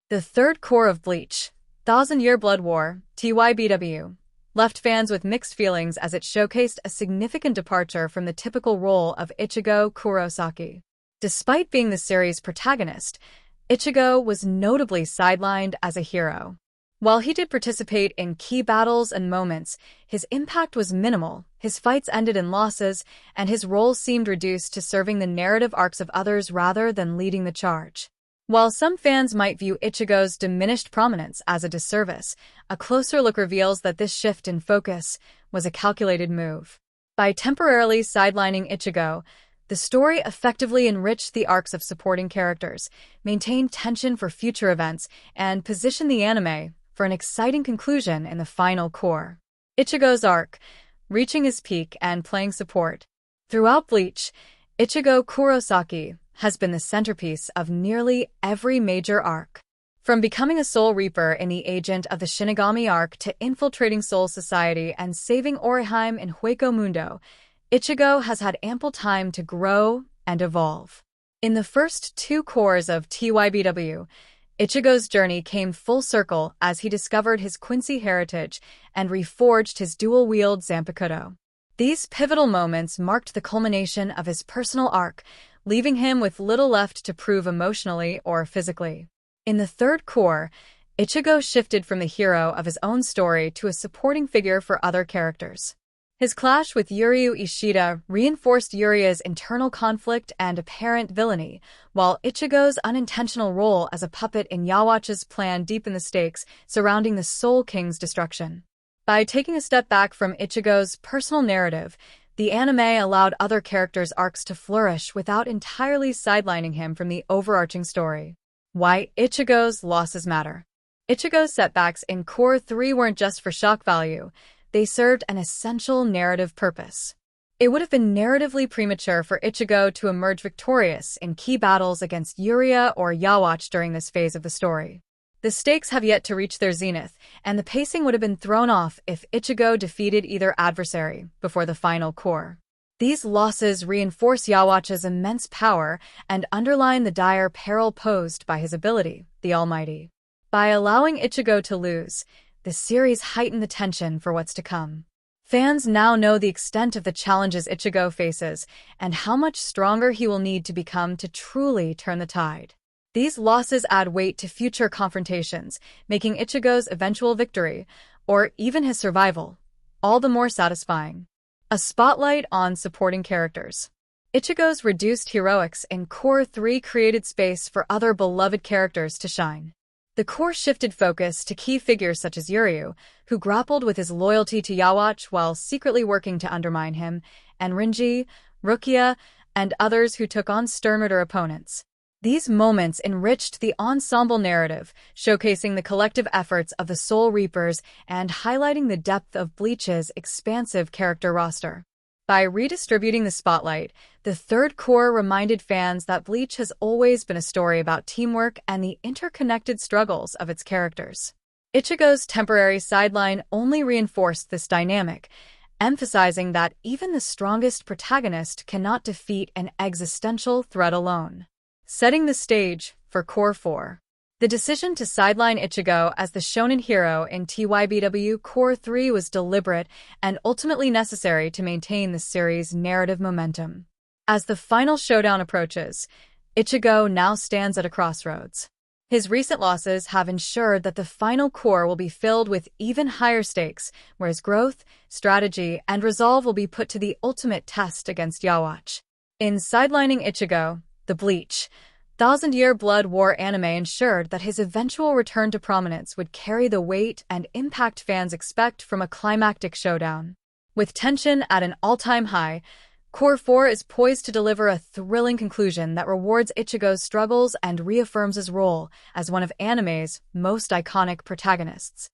The third core of Bleach, Thousand Year Blood War, TYBW, left fans with mixed feelings as it showcased a significant departure from the typical role of Ichigo Kurosaki. Despite being the series' protagonist, Ichigo was notably sidelined as a hero. While he did participate in key battles and moments, his impact was minimal, his fights ended in losses, and his role seemed reduced to serving the narrative arcs of others rather than leading the charge. While some fans might view Ichigo's diminished prominence as a disservice, a closer look reveals that this shift in focus was a calculated move. By temporarily sidelining Ichigo, the story effectively enriched the arcs of supporting characters, maintained tension for future events, and positioned the anime for an exciting conclusion in the final core. Ichigo's arc, reaching his peak and playing support. Throughout Bleach, Ichigo Kurosaki has been the centerpiece of nearly every major arc. From becoming a Soul Reaper in the Agent of the Shinigami arc to infiltrating Soul Society and saving Orihime in Hueco Mundo, Ichigo has had ample time to grow and evolve. In the first two cores of TYBW, Ichigo's journey came full circle as he discovered his Quincy heritage and reforged his dual-wield Zanpakuto. These pivotal moments marked the culmination of his personal arc, leaving him with little left to prove emotionally or physically. In the third core, Ichigo shifted from the hero of his own story to a supporting figure for other characters. His clash with Uryu Ishida reinforced Uria's internal conflict and apparent villainy, while Ichigo's unintentional role as a puppet in Yhwach's plan deepened the stakes surrounding the Soul King's destruction. By taking a step back from Ichigo's personal narrative, the anime allowed other characters' arcs to flourish without entirely sidelining him from the overarching story. Why Ichigo's losses matter. Ichigo's setbacks in Core 3 weren't just for shock value, they served an essential narrative purpose. It would have been narratively premature for Ichigo to emerge victorious in key battles against Yuria or Yhwach during this phase of the story. The stakes have yet to reach their zenith, and the pacing would have been thrown off if Ichigo defeated either adversary before the final core. These losses reinforce Yhwach's immense power and underline the dire peril posed by his ability, the Almighty. By allowing Ichigo to lose, the series heightened the tension for what's to come. Fans now know the extent of the challenges Ichigo faces and how much stronger he will need to become to truly turn the tide. These losses add weight to future confrontations, making Ichigo's eventual victory, or even his survival, all the more satisfying. A spotlight on supporting characters. Ichigo's reduced heroics in Core 3 created space for other beloved characters to shine. The core shifted focus to key figures such as Uryu, who grappled with his loyalty to Yhwach while secretly working to undermine him, and Rinji, Rukia, and others who took on sterner opponents. These moments enriched the ensemble narrative, showcasing the collective efforts of the Soul Reapers and highlighting the depth of Bleach's expansive character roster. By redistributing the spotlight, the third core reminded fans that Bleach has always been a story about teamwork and the interconnected struggles of its characters. Ichigo's temporary sideline only reinforced this dynamic, emphasizing that even the strongest protagonist cannot defeat an existential threat alone. Setting the stage for Core 4. The decision to sideline Ichigo as the shonen hero in TYBW Core 3 was deliberate and ultimately necessary to maintain the series' narrative momentum. As the final showdown approaches, Ichigo now stands at a crossroads. His recent losses have ensured that the final core will be filled with even higher stakes, where his growth, strategy, and resolve will be put to the ultimate test against Yhwach. In sidelining Ichigo, the Bleach Thousand Year Blood War anime ensured that his eventual return to prominence would carry the weight and impact fans expect from a climactic showdown. With tension at an all-time high, Core 4 is poised to deliver a thrilling conclusion that rewards Ichigo's struggles and reaffirms his role as one of anime's most iconic protagonists.